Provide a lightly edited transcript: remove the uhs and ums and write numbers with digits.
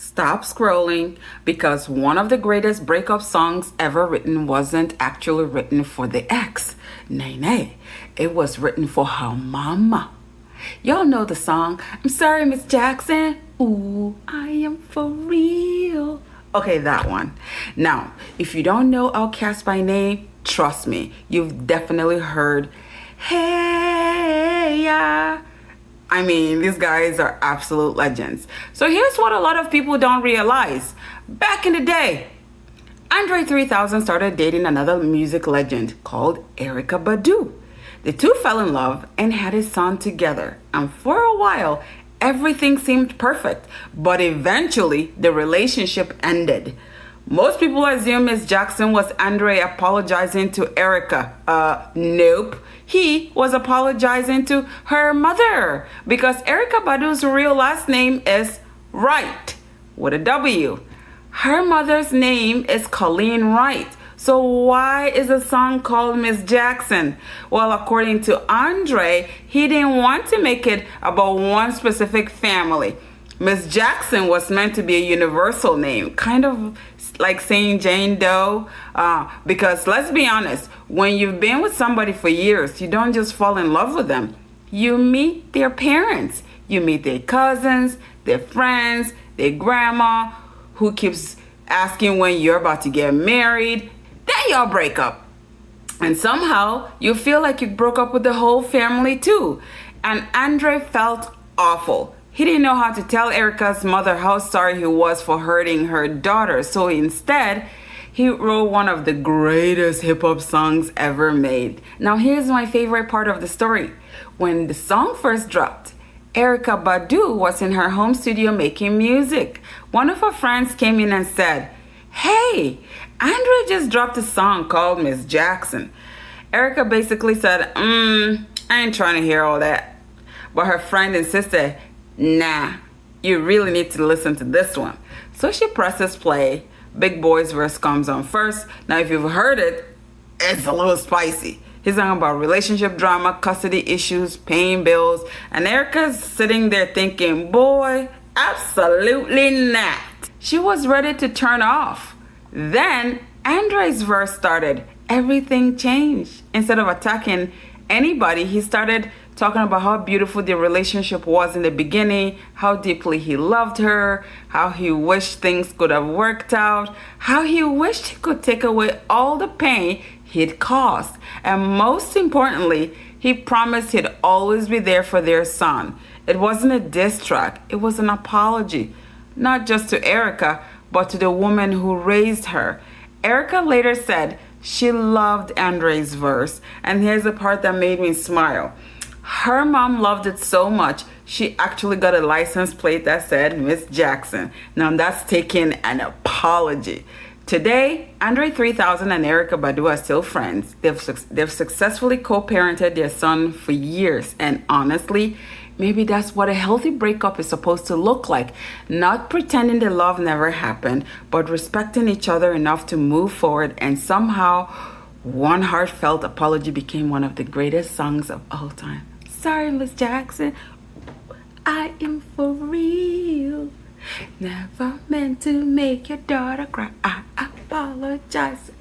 Stop scrolling because one of the greatest breakup songs ever written wasn't actually written for the ex. Nay, nay. It was written for her mama. Y'all know the song, I'm sorry, Miss Jackson. Ooh, I am for real. Okay, that one. Now, if you don't know Outkast by name, trust me, you've definitely heard, hey, yeah. I mean, these guys are absolute legends. So here's what a lot of people don't realize. Back in the day, Andre 3000 started dating another music legend called Erykah Badu. The two fell in love and had a son together. And for a while, everything seemed perfect. But eventually, the relationship ended. Most people assume Miss Jackson was Andre apologizing to Erykah. Nope. He was apologizing to her mother because Erykah Badu's real last name is Wright with a W. Her mother's name is Colleen Wright. So why is the song called Miss Jackson? Well, according to Andre, he didn't want to make it about one specific family. Miss Jackson was meant to be a universal name, kind of like saying Jane Doe, because let's be honest, when you've been with somebody for years, you don't just fall in love with them. You meet their parents, you meet their cousins, their friends, their grandma, who keeps asking when you're about to get married. Then y'all break up. And somehow you feel like you broke up with the whole family too. And Andre felt awful. He didn't know how to tell Erykah's mother how sorry he was for hurting her daughter. So instead, he wrote one of the greatest hip-hop songs ever made. Now here's my favorite part of the story. When the song first dropped, Erykah Badu was in her home studio making music. One of her friends came in and said, "Hey, Andre just dropped a song called Miss Jackson." Erykah basically said, I ain't trying to hear all that. But her friend insisted, "Nah, you really need to listen to this one." So she presses play. Big Boy's verse comes on first. Now, if you've heard it, it's a little spicy. He's talking about relationship drama, custody issues, paying bills. And Erykah's sitting there thinking, boy, absolutely not. She was ready to turn off. Then Andre's verse started. Everything changed. Instead of attacking anybody, he started talking about how beautiful the relationship was in the beginning, how deeply he loved her, how he wished things could have worked out, how he wished he could take away all the pain he'd caused. And most importantly, he promised he'd always be there for their son. It wasn't a diss track, it was an apology, not just to Erykah, but to the woman who raised her. Erykah later said she loved Andre's verse, and here's the part that made me smile. Her mom loved it so much, she actually got a license plate that said Miss Jackson. Now that's taking an apology. Today, Andre 3000 and Erykah Badu are still friends. They've successfully co-parented their son for years. And honestly, maybe that's what a healthy breakup is supposed to look like. Not pretending the love never happened, but respecting each other enough to move forward, and somehow one heartfelt apology became one of the greatest songs of all time. Sorry, Miss Jackson. I am for real. Never meant to make your daughter cry. I apologize.